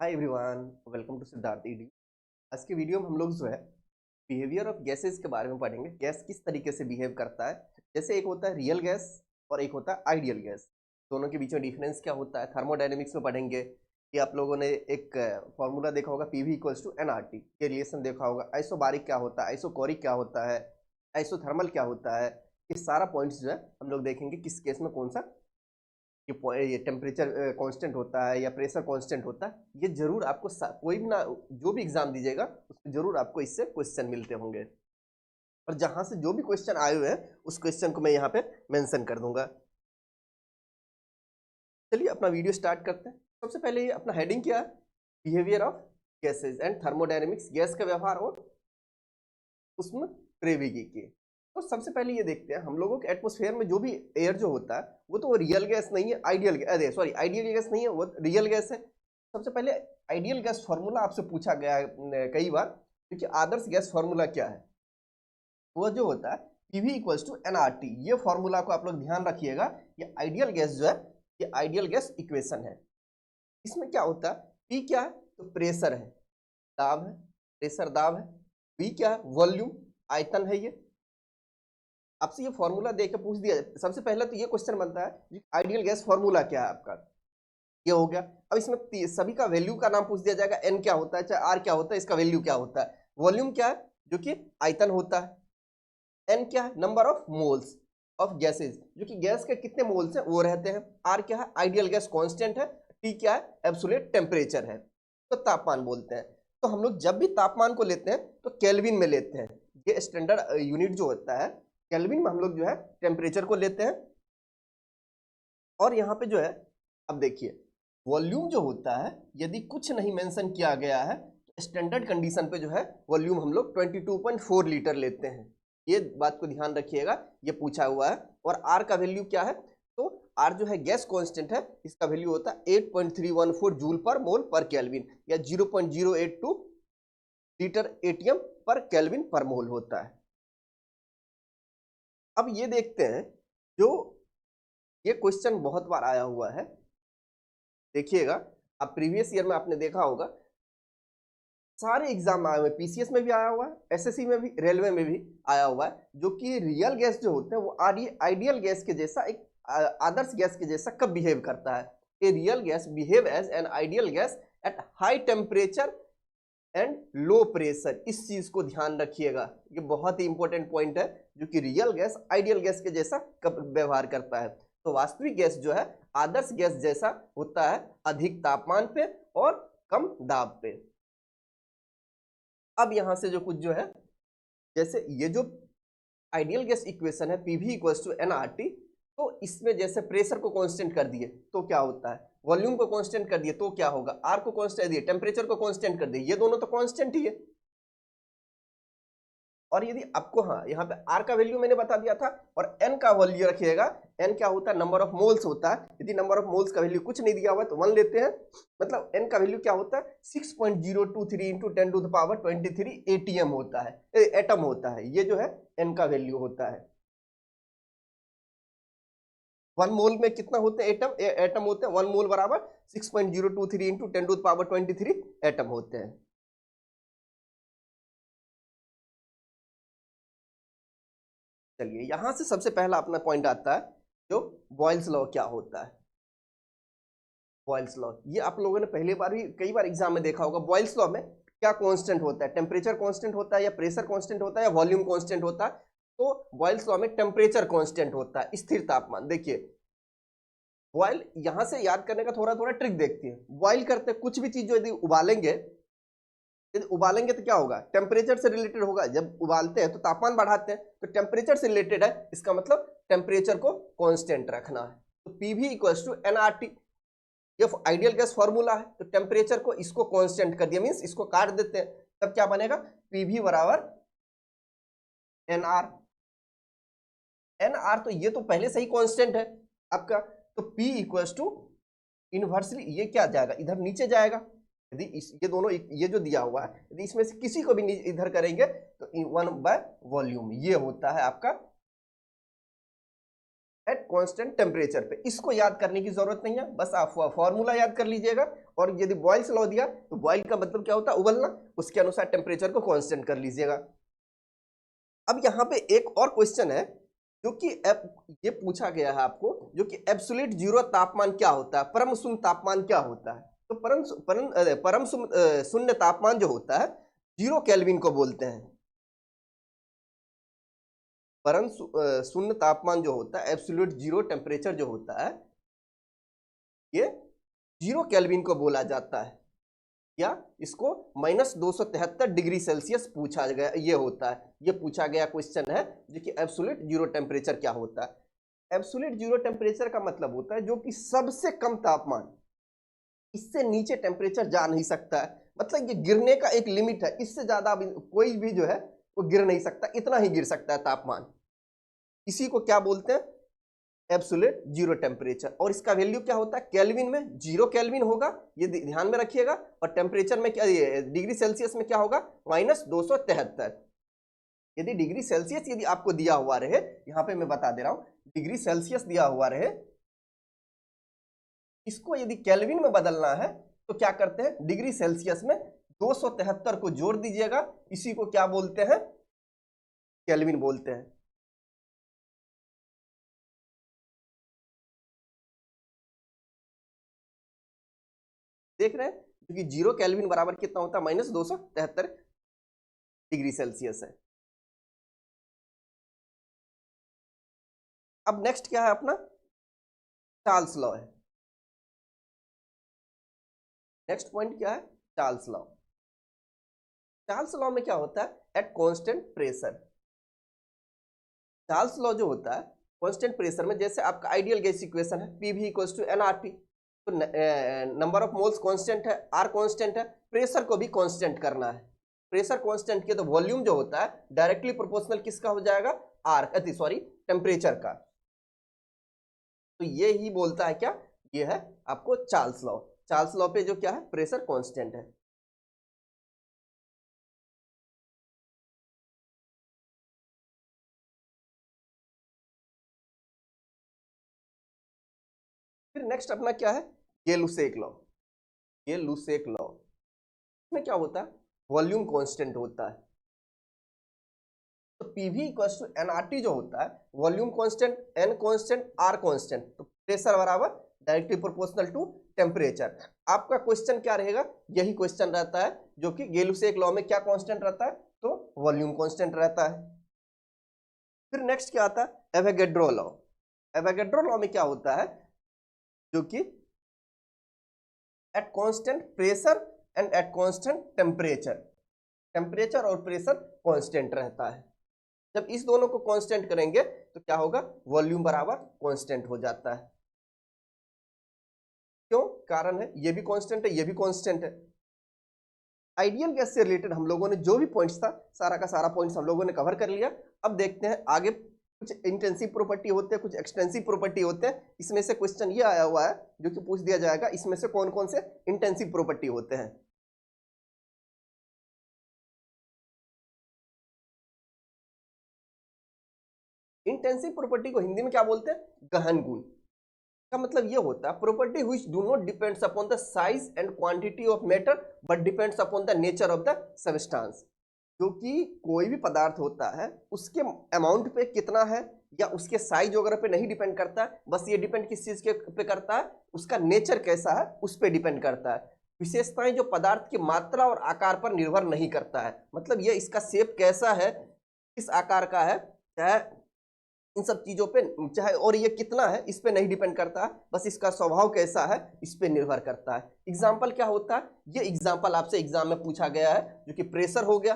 Hi everyone, welcome to Siddharth ED. आज के video में हम लोग जो है बिहेवियर ऑफ गैसेस के बारे में पढ़ेंगे। गैस किस तरीके से बिहेव करता है। जैसे एक होता है रियल गैस और एक होता है आइडियल गैस। दोनों के बीच में डिफरेंस क्या होता है थर्मोडायनेमिक्स में पढ़ेंगे। कि आप लोगों ने एक फॉर्मूला देखा होगा पीवी इक्वल्स टू एनआरटी, ये रिलेशन देखा होगा। आइसोबारिक क्या होता है, आइसोकोरिक क्या होता है, आइसोथर्मल क्या होता है। ये सारा पॉइंट्स जो है हम लोग देखेंगे किस केस में कौन सा ये टेम्परेचर कांस्टेंट होता है या प्रेशर कांस्टेंट होता है। ये जरूर आपको कोई भी ना जो भी एग्जाम दीजिएगा उसमें जरूर आपको इससे क्वेश्चन मिलते होंगे। और जहां से जो भी क्वेश्चन आए हुए हैं उस क्वेश्चन को मैं यहाँ पे मेंशन कर दूंगा। चलिए अपना वीडियो स्टार्ट करते हैं। सबसे पहले ये अपना हेडिंग क्या है, behaviour of gases and thermodynamics, gas का व्यवहार और उसमें प्रवेगी की। तो सबसे पहले ये देखते हैं हम लोगों के एटमॉस्फेयर में जो भी एयर जो होता है वो तो रियल गैस नहीं है, आइडियल गैस नहीं है, वो रियल गैस है। सबसे पहले आइडियल गैस फॉर्मूला आपसे पूछा गया है कई बार, क्योंकि आदर्श गैस फॉर्मूला क्या है। वो जो होता है पीवी इक्वल्स टू एनआरटी, ये फॉर्मूला को आप लोग ध्यान रखिएगा। ये आइडियल गैस जो है ये आइडियल गैस इक्वेशन है। इसमें क्या होता है, पी क्या है तो प्रेशर है, दाब है, प्रेशर दाब है। वी क्या है, वॉल्यूम आयतन है। ये आपसे ये फॉर्मूला देके पूछ दिया जाए, सबसे पहले तो ये क्वेश्चन बनता है आइडियल गैस फॉर्मूला क्या है आपका, ये हो गया। अब इसमें सभी का वैल्यू का नाम पूछ दिया जाएगा, एन क्या होता है चाहे आर क्या होता है, इसका वैल्यू क्या होता है। वॉल्यूम क्या है जो कि आयतन होता है, एन क्या है number of moles of gases, जो कि गैस के कितने मोल्स हैं वो रहते हैं। आर क्या है आइडियल गैस कांस्टेंट है। टी क्या है एब्सोल्यूट टेम्परेचर है, तो तापमान बोलते हैं। तो हम लोग जब भी तापमान को लेते हैं तो केल्विन में लेते हैं। ये स्टैंडर्ड यूनिट जो होता है केल्विन में हम लोग जो है टेम्परेचर को लेते हैं। और यहाँ पे जो है अब देखिए वॉल्यूम जो होता है यदि कुछ नहीं मेंशन किया गया है तो स्टैंडर्ड कंडीशन पे जो है वॉल्यूम हम लोग 22.4 लीटर लेते हैं। ये बात को ध्यान रखिएगा, ये पूछा हुआ है। और आर का वैल्यू क्या है, तो आर जो है गैस कांस्टेंट है, इसका वैल्यू होता है 8.314 जूल पर मोल पर केल्विन या 0.082 लीटर एटीएम पर केल्विन पर मोल होता है। अब ये देखते हैं जो ये क्वेश्चन बहुत बार आया हुआ है, देखिएगा। अब प्रीवियस ईयर में आपने देखा होगा सारे एग्जाम आए हुए, पीसीएस में भी आया हुआ है, एसएससी में भी, रेलवे में भी आया हुआ है, जो कि रियल गैस जो होते हैं वो आइडियल गैस के जैसा एक आदर्श गैस के जैसा कब बिहेव करता है। A real gas behave as an ideal gas at high temperature and low pressure. इस चीज को ध्यान रखिएगा, ये बहुत ही इंपॉर्टेंट पॉइंट है, जो कि रियल गैस आइडियल गैस के जैसा कब व्यवहार करता है। तो वास्तविक गैस जो है आदर्श गैस जैसा होता है, अधिक तापमान पे और कम दाब पे। अब यहां से जो कुछ जो है, जैसे ये जो आइडियल गैस इक्वेशन है पीवी इक्वल्स टू एनआरटी, तो इसमें जैसे प्रेशर को कांस्टेंट कर दिए तो क्या होता है, वॉल्यूम को कांस्टेंट कर दिए तो क्या होगा, आर को कांस्टेंट दिए, टेम्परेचर को कांस्टेंट कर दिए, ये दोनों तो कांस्टेंट ही है। और यदि आपको, हाँ यहाँ पे आर का वैल्यू मैंने बता दिया था, और एन का वैल्यू रखिएगा। एन क्या होता है, नंबर ऑफ मोल्स होता है। यदि नंबर ऑफ मोल्स का वैल्यू कुछ नहीं दिया हुआ है तो 1 लेते हैं। मतलब एन का वैल्यू क्या होता है 6.023 into 10 to the power 23 ATM होता है, एटम होता है। ये जो है एन का वैल्यू होता है। 1 मोल में कितना होते हैं एटम, एटम होते हैं 1 मोल बराबर 6.023 into 10 to the power 23 atom होते हैं। चलिए यहां से सबसे पहला अपना पॉइंट आता है जो बॉयल्स लॉ क्या होता है। बॉयल्स लॉ ये आप लोगों ने पहली बार भी कई बार एग्जाम में देखा होगा। बॉयल्स लॉ में क्या कांस्टेंट होता है, टेम्परेचर कांस्टेंट होता है या प्रेशर कांस्टेंट होता है या वॉल्यूम कांस्टेंट होता है। तो बॉयल्स लॉ में टेम्परेचर कांस्टेंट होता है, स्थिर तापमान। देखिए बॉयल यहां से याद करने का थोड़ा थोड़ा ट्रिक देखती है। बॉयल करते कुछ भी चीज जो यदि उबालेंगे, यदि उबालेंगे तो क्या होगा, टेम्परेचर से रिलेटेड होगा। जब उबालते हैं तो तापमान बढ़ाते हैं, तो टेम्परेचर से रिलेटेड है, इसका मतलब टेम्परेचर को कांस्टेंट रखना है। तो पीवी इक्वल्स टू एनआरटी, ये आइडियल गैस फॉर्मूला है। तो टेम्परेचर को इसको कांस्टेंट कर दिया, मींस इसको काट देते हैं, तब क्या बनेगा पीवी बराबर एनआर। एनआर तो ये तो पहले से ही कांस्टेंट है आपका। तो पी इक्वल्स टू इनवर्सली ये क्या जाएगा, इधर नीचे जाएगा। यदि ये दोनों ये जो दिया हुआ है यदि इसमें से किसी को भी इधर करेंगे तो 1 बाय वॉल्यूम, ये होता है आपका एट कांस्टेंट टेम्परेचर पे। इसको याद करने की जरूरत नहीं है, बस आप फॉर्मूला याद कर लीजिएगा। और यदि बॉयल्स लॉ दिया तो बॉयल का मतलब क्या होता है, उबलना, उसके अनुसार टेम्परेचर को कांस्टेंट कर लीजिएगा। अब यहाँ पे एक और क्वेश्चन है जो कि ये पूछा गया है आपको, जो कि एब्सोल्यूट जीरो तापमान क्या होता है, परम शून्य तापमान क्या होता है। तो परम शून्य तापमान जो होता है 0 केल्विन को बोलते हैं। परम शून्य तापमान जो होता है, एब्सोल्यूट जीरो टेम्परेचर जो होता है, ये 0 केल्विन को बोला जाता है, या इसको -273 डिग्री सेल्सियस पूछा गया, ये होता है, ये पूछा गया क्वेश्चन है जो कि एब्सोल्यूट जीरो टेम्परेचर क्या होता है। एब्सोल्यूट जीरो टेम्परेचर का मतलब होता है जो कि सबसे कम तापमान, इससे नीचे टेम्परेचर जा नहीं सकता है, मतलब ये गिरने का एक लिमिट है, इससे ज्यादा कोई भी जो है वो गिर नहीं सकता, इतना ही गिर सकता है तापमान। इसी को क्या बोलते हैं, एब्सोल्यूट जीरो टेम्परेचर। और इसका वैल्यू क्या होता है, केल्विन में 0 केल्विन होगा, ये ध्यान में रखिएगा। और टेम्परेचर में क्या, डिग्री सेल्सियस में क्या होगा, -273। यदि डिग्री सेल्सियस यदि आपको दिया हुआ रहे, यहां पे मैं बता दे रहा हूं, डिग्री सेल्सियस दिया हुआ रहे, इसको यदि केल्विन में बदलना है तो क्या करते हैं, डिग्री सेल्सियस में 273 को जोड़ दीजिएगा, इसी को क्या बोलते हैं, केल्विन बोलते हैं। देख रहे हैं, क्योंकि 0 केल्विन बराबर कितना होता है, -273 डिग्री सेल्सियस है। अब नेक्स्ट क्या है अपना, चार्ल्स लॉ है। नेक्स्ट पॉइंट क्या है, चार्ल्स लॉ। चार्ल्स लॉ में क्या होता है, at constant pressure. Charles law जो होता है कांस्टेंट प्रेशर में, जैसे आपका आइडियल गैस इक्वेशन है PV = nRT, तो नंबर ऑफ मोल्स कांस्टेंट है, R कांस्टेंट है, प्रेशर को भी कांस्टेंट करना है। प्रेशर कांस्टेंट किया तो वॉल्यूम जो होता है डायरेक्टली प्रोपोर्शनल किसका हो जाएगा, टेम्परेचर का। तो ये ही बोलता है क्या, ये है आपको चार्ल्स लॉ। चार्ल्स लॉ पे जो क्या है, प्रेशर कांस्टेंट है। फिर नेक्स्ट अपना क्या है, ये-लुसेक लॉ। ये-लुसेक लॉ में क्या होता है, वॉल्यूम कांस्टेंट होता है। तो PV = nRT जो होता है, volume constant, N constant, R constant, तो प्रेशर बराबर डायरेक्टली प्रोपोर्शनल टू टेम्परेचर। आपका क्वेश्चन क्या रहेगा, यही क्वेश्चन रहता है, जो कि ये-लुसेक लॉ में क्या कांस्टेंट रहता है, तो वॉल्यूम कांस्टेंट रहता है। फिर नेक्स्ट क्या आता है, एवोगैड्रो लॉ। एवोगैड्रो लॉ में क्या होता है, जो कि at constant pressure and at constant temperature, temperature और प्रेशर कांस्टेंट रहता है। जब इस दोनों को कांस्टेंट करेंगे तो क्या होगा, वॉल्यूम बराबर कांस्टेंट हो जाता है। क्यों, कारण है, ये भी कांस्टेंट है, ये भी कांस्टेंट है। आइडियल गैस से रिलेटेड हम लोगों ने जो भी पॉइंट्स था, सारा का सारा पॉइंट्स हम लोगों ने कवर कर लिया। अब देखते हैं आगे, कुछ इंटेंसिव प्रॉपर्टी होते हैं, कुछ एक्सटेंसिव प्रॉपर्टी होते हैं। इसमें से क्वेश्चन ये आया हुआ है जो कि पूछ दिया जाएगा, इसमें से कौन कौन से इंटेंसिव प्रॉपर्टी होते हैं। इंटेंसिव प्रॉपर्टी को हिंदी में क्या बोलते हैं, गहन गुण। का मतलब ये होता है, property which do not depends upon the size and quantity of matter but depends upon the nature of the substance. जो कि कोई भी पदार्थ होता है उसके अमाउंट पे कितना है या उसके साइज वगैरह पे नहीं डिपेंड करता है, बस ये डिपेंड किस चीज के पे करता है, उसका नेचर कैसा है उस पे डिपेंड करता है। विशेषताएं जो पदार्थ की मात्रा और आकार पर निर्भर नहीं करता है, मतलब ये इसका शेप कैसा है, किस आकार का है, चाहे इन सब चीजों पे, चाहे और ये कितना है इस पे नहीं डिपेंड करता है, बस इसका स्वभाव कैसा है इस पे निर्भर करता है। एग्जाम्पल क्या होता है, ये एग्जाम्पल आपसे एग्जाम में पूछा गया है, जो कि प्रेशर हो गया,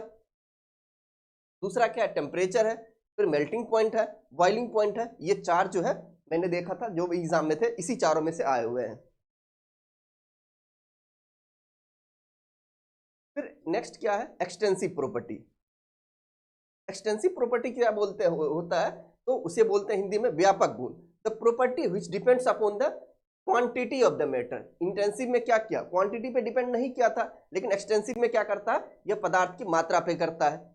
दूसरा क्या है, टेम्परेचर है, फिर मेल्टिंग पॉइंट है, बॉइलिंग पॉइंट है। ये चार जो है मैंने देखा था जो भी एग्जाम में थे, इसी चारों में से आए हुए हैं। फिर नेक्स्ट क्या है, एक्सटेंसिव प्रॉपर्टी। एक्सटेंसिव प्रॉपर्टी क्या बोलते हैं, होता है, तो उसे बोलते हैं हिंदी में व्यापक गुण। The property which depends upon the quantity of the matter. Intensive में क्या किया, क्वांटिटी पे डिपेंड नहीं किया था, लेकिन एक्सटेंसिव में क्या करता है, यह पदार्थ की मात्रा पे करता है।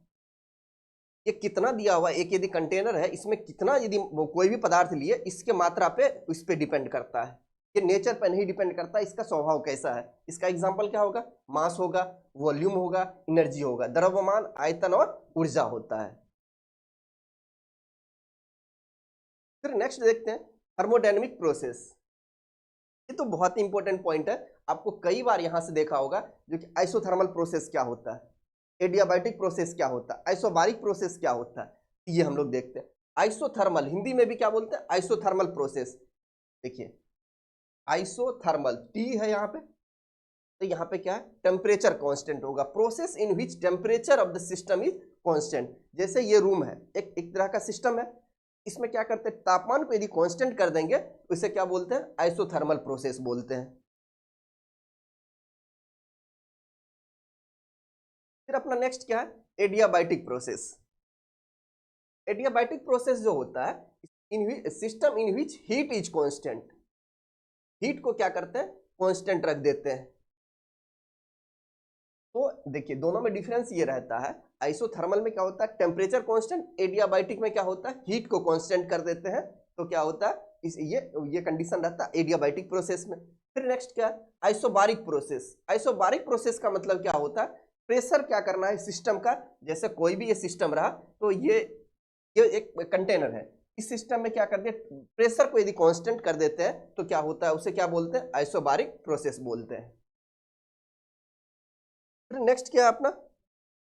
ये कितना दिया हुआ, एक यदि कंटेनर है इसमें कितना यदि कोई भी पदार्थ लिए, इसके मात्रा पे उस पे डिपेंड करता है, ये नेचर पर नहीं डिपेंड करता इसका स्वभाव कैसा है। इसका एग्जांपल क्या होगा, मास होगा, वॉल्यूम होगा, एनर्जी होगा, द्रव्यमान, आयतन और ऊर्जा होता है। फिर नेक्स्ट देखते हैं थर्मोडायनेमिक प्रोसेस। ये तो बहुत ही इंपॉर्टेंट पॉइंट है, आपको कई बार यहां से देखा होगा, जो कि आइसोथर्मल प्रोसेस क्या होता है, एडियाबैटिक प्रोसेस क्या होता है, आइसोबारिक प्रोसेस क्या होता है, ये हम लोग देखते हैं। आइसोथर्मल हिंदी में भी क्या बोलते हैं, आइसोथर्मल प्रोसेस। देखिए आइसोथर्मल टी है यहाँ पे, तो यहाँ पे क्या है, टेम्परेचर कांस्टेंट होगा, process in which temperature of the system is constant. जैसे ये रूम है, एक तरह का सिस्टम है, इसमें क्या करते हैं, तापमान को यदि कांस्टेंट कर देंगे तो इसे क्या बोलते हैं, आइसोथर्मल प्रोसेस बोलते हैं। फिर अपना नेक्स्ट क्या है, एडियाबैटिक प्रोसेस। एडियाबैटिक प्रोसेस जो होता है, in system in which heat is constant, heat को क्या करते हैं, कांस्टेंट रख देते हैं। तो देखिए दोनों में डिफरेंस ये रहता है, आइसोथर्मल में क्या होता है, टेम्परेचर कांस्टेंट, एडियाबैटिक में क्या होता है, हीट को कांस्टेंट कर देते हैं। तो क्या होता है, इस ये कंडीशन रहता है एडियाबैटिक प्रोसेस में। फिर नेक्स्ट क्या है, आइसोबारिक प्रोसेस। आइसोबारिक प्रोसेस का मतलब क्या होता है, प्रेशर क्या करना है सिस्टम का, जैसे कोई भी ये सिस्टम रहा, तो ये एक कंटेनर है, इस सिस्टम में क्या कर दिया, प्रेशर को यदि कांस्टेंट कर देते हैं तो क्या होता है, उसे क्या बोलते हैं, आइसोबारिक प्रोसेस बोलते हैं। फिर नेक्स्ट क्या है अपना,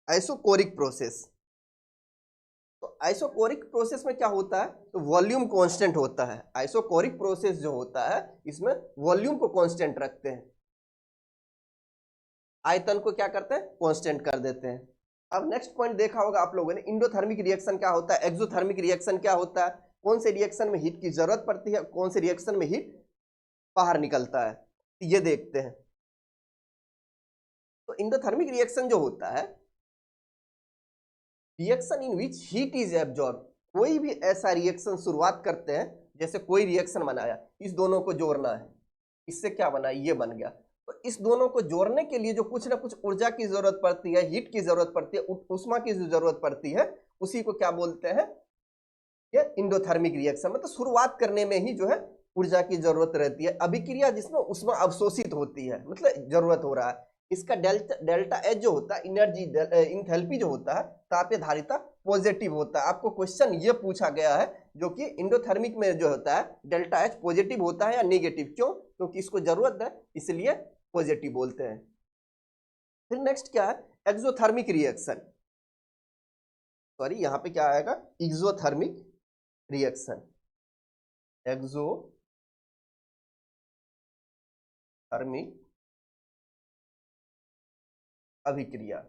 आइसोकोरिक प्रोसेस। तो आइसोकोरिक प्रोसेस में क्या होता है, तो वॉल्यूम कांस्टेंट होता है। आइसोकोरिक प्रोसेस जो होता है इसमें वॉल्यूम को कांस्टेंट रखते हैं, आयतन को क्या करते हैं, कांस्टेंट कर देते हैं। अब नेक्स्ट पॉइंट देखा होगा आप लोगों ने, इंडोथर्मिक रिएक्शन क्या होता है, एक्सोथर्मिक रिएक्शन क्या होता है, कौन से रिएक्शन में हीट की जरूरत पड़ती है, कौन से रिएक्शन में हीट बाहर निकलता है, ये देखते हैं। तो इंडोथर्मिक रिएक्शन जो होता है, reaction in which heat is absorb. कोई भी ऐसा रिएक्शन शुरुआत करते हैं, जैसे कोई रिएक्शन बनाया, इस दोनों को जोड़ना है, इससे क्या बना, ये बन गया, तो इस दोनों को जोड़ने के लिए जो कुछ ना कुछ ऊर्जा की जरूरत पड़ती है, हीट की जरूरत पड़ती है, उष्मा की जो जरूरत पड़ती है, उसी को क्या बोलते हैं, ये इंडोथर्मिक रिएक्शन। मतलब शुरुआत करने में ही जो है ऊर्जा की जरूरत रहती है, अभिक्रिया जिसमें उष्मा अवशोषित होती है, मतलब जरूरत हो रहा है। इसका डेल्टा एच जो होता है, एनर्जी इंथैल्पी जो होता है, तापीय धारिता पॉजिटिव होता है। आपको क्वेश्चन ये पूछा गया है, जो कि इंडोथर्मिक में जो होता है डेल्टा एच पॉजिटिव होता है या नेगेटिव, क्यों, क्योंकि इसको जरूरत है इसलिए पॉजिटिव बोलते हैं। फिर नेक्स्ट क्या है, एक्सोथर्मिक रिएक्शन, सॉरी यहाँ पे क्या आएगा, एक्सोथर्मिक रिएक्शन, एक्सोथर्मिक अभिक्रिया।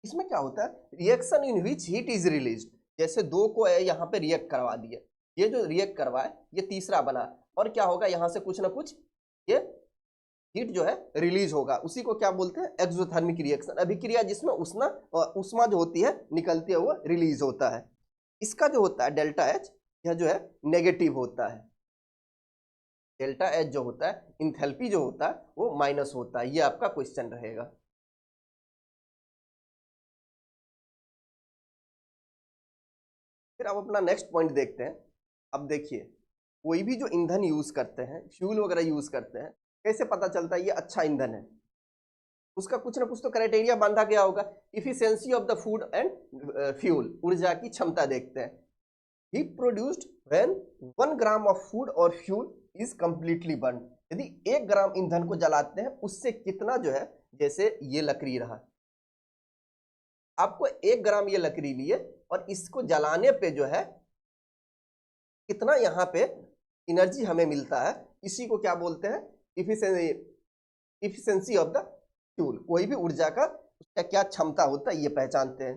इसमें क्या होता है, reaction in which heat is release. जैसे दो को यहाँ पे रिएक्ट करवा दिए, ये जो रिएक्ट करवाए ये तीसरा बना, और क्या होगा, यहाँ से कुछ ना कुछ ये हीट जो है रिलीज होगा, उसी को क्या बोलते हैं, एक्सोथर्मिक रिएक्शन, अभिक्रिया जिसमें उष्मा जो होती है निकलती है वो रिलीज होता है। इसका जो होता है डेल्टा एच, यह जो है नेगेटिव होता है, डेल्टा एच जो होता है, इंथैल्पी जो होता है वो माइनस होता है। ये आपका क्वेश्चन रहेगा। फिर अब अपना नेक्स्ट पॉइंट देखते हैं। अब देखिए कोई भी जो ईंधन यूज करते हैं, फ्यूल वगैरह यूज करते हैं, कैसे पता चलता है ये अच्छा ईंधन है, उसका कुछ ना कुछ तो क्राइटेरिया बांधा गया होगा। Efficiency of the food and fuel, ऊर्जा की क्षमता देखते हैं। Heat produced when 1 gram of food और फ्यूल इज कंप्लीटली बर्न। यदि 1 ग्राम ईंधन को जलाते हैं, उससे कितना जो है, जैसे ये लकड़ी रहा, आपको 1 ग्राम ये लकड़ी लिए और इसको जलाने पे जो है कितना यहाँ पे एनर्जी हमें मिलता है, इसी को क्या बोलते हैं, इफिशियंसी ऑफ द फ्यूल। कोई भी ऊर्जा का उसका क्या क्षमता होता है ये पहचानते हैं।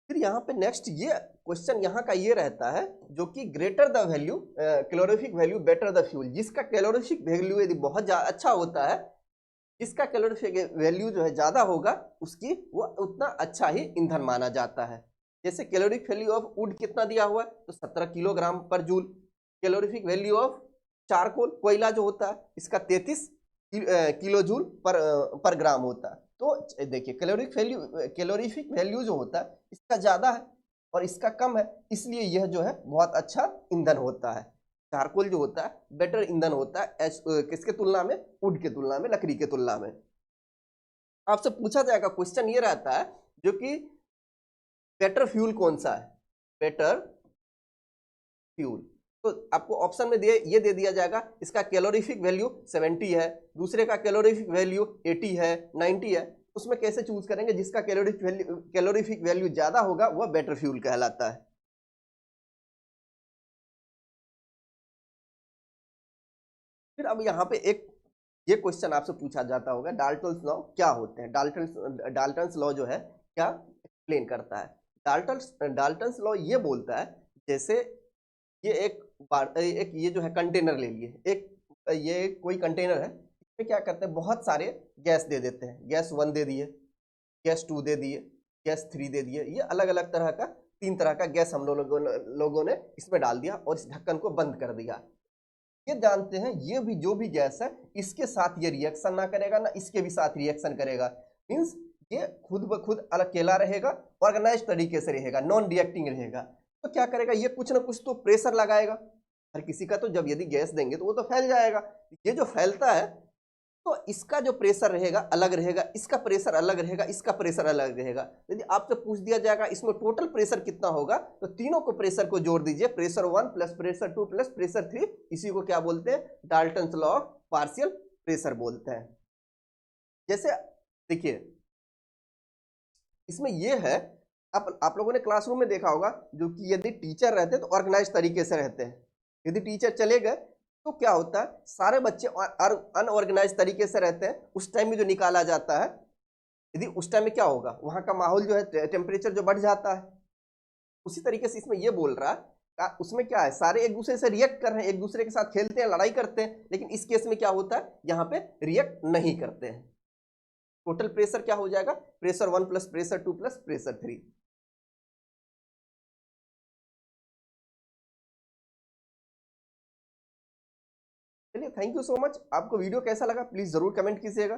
फिर यहाँ पे नेक्स्ट ये क्वेश्चन यहाँ का ये रहता है, जो कि greater the value calorific value better the fuel. जिसका कैलोरीफिक वैल्यू यदि बहुत अच्छा होता है, जिसका कैलोरीफिक वैल्यू जो है ज्यादा होगा, उसकी वो उतना अच्छा ही ईंधन माना जाता है। जैसे कैलोरिक वैल्यू ऑफ वुड कितना दिया हुआ है, तो 17 किलोग्राम पर joule. Calorific value of charcoal, कोयला जो होता है, इसका 33 किलोजूल पर ग्राम होता है। तो देखिए कैलोरीफिक वैल्यू जो होता है इसका ज्यादा है और इसका कम है, इसलिए यह जो है बहुत अच्छा ईंधन होता है। चारकोल जो होता है बेटर ईंधन होता है किसके तुलना में, वुड के तुलना में, लकड़ी के तुलना में। आपसे पूछा जाएगा, क्वेश्चन ये रहता है जो कि बेटर फ्यूल कौन सा है, बेटर फ्यूल। तो आपको ऑप्शन में ये दे दिया जाएगा, इसका कैलोरीफिक वैल्यू 70 है, दूसरे का कैलोरीफिक वैल्यू 80 है, 90 है। उसमें कैसे चूज करेंगे, जिसका कैलोरीफिक वैल्यू ज्यादा होगा वह बेटर फ्यूल कहलाता है। फिर अब यहाँ पे एक ये क्वेश्चन आपसे पूछा जाता होगा, डाल्टन्स लॉ क्या होते हैं। डाल्टन्स लॉ जो है क्या एक्सप्लेन करता है। डाल्टन्स लॉ ये बोलता है, जैसे ये एक ये जो है कंटेनर ले लिए, एक ये कोई कंटेनर है, इसमें क्या करते हैं बहुत सारे गैस दे देते हैं। गैस 1 दे दिए, गैस 2 दे दिए, गैस 3 दे दिए, ये अलग अलग तरह का 3 तरह का गैस हम लोगों ने इसमें डाल दिया और इस ढक्कन को बंद कर दिया। ये जानते हैं ये भी जो भी गैस है इसके साथ ये रिएक्शन ना करेगा ना इसके भी साथ रिएक्शन करेगा, मीन्स ये खुद ब खुद अकेला रहेगा, ऑर्गेनाइज तरीके से रहेगा, नॉन रिएक्टिंग रहेगा। तो क्या करेगा, ये कुछ ना कुछ तो प्रेशर लगाएगा हर किसी का, तो जब यदि गैस देंगे तो वो तो फैल जाएगा। ये जो फैलता है तो इसका जो प्रेशर रहेगा अलग रहेगा, इसका प्रेशर अलग रहेगा, इसका प्रेशर अलग रहेगा। यदि आपसे पूछ दिया जाएगा इसमें टोटल प्रेशर कितना होगा, तो तीनों को प्रेशर को जोड़ दीजिए, pressure 1 plus pressure 2 plus pressure 3, इसी को क्या बोलते हैं, Dalton's law of partial pressure बोलते हैं। जैसे देखिए इसमें यह है, आप लोगों ने क्लासरूम में देखा होगा, जो कि यदि टीचर रहते हैं तो ऑर्गेनाइज तरीके से रहते हैं, यदि टीचर चले गए तो क्या होता है, सारे बच्चे अनऑर्गेनाइज तरीके से रहते हैं। उस टाइम में जो निकाला जाता है, यदि उस टाइम में क्या होगा, वहां का माहौल जो है टेम्परेचर जो बढ़ जाता है। उसी तरीके से इसमें यह बोल रहा है, उसमें क्या है, सारे एक दूसरे से रिएक्ट कर रहे हैं, एक दूसरे के साथ खेलते हैं, लड़ाई करते हैं, लेकिन इस केस में क्या होता है, यहाँ पे रिएक्ट नहीं करते हैं। टोटल प्रेशर क्या हो जाएगा, pressure 1 plus pressure 2 plus pressure 3। चलिए, थैंक यू सो मच। आपको वीडियो कैसा लगा प्लीज जरूर कमेंट कीजिएगा।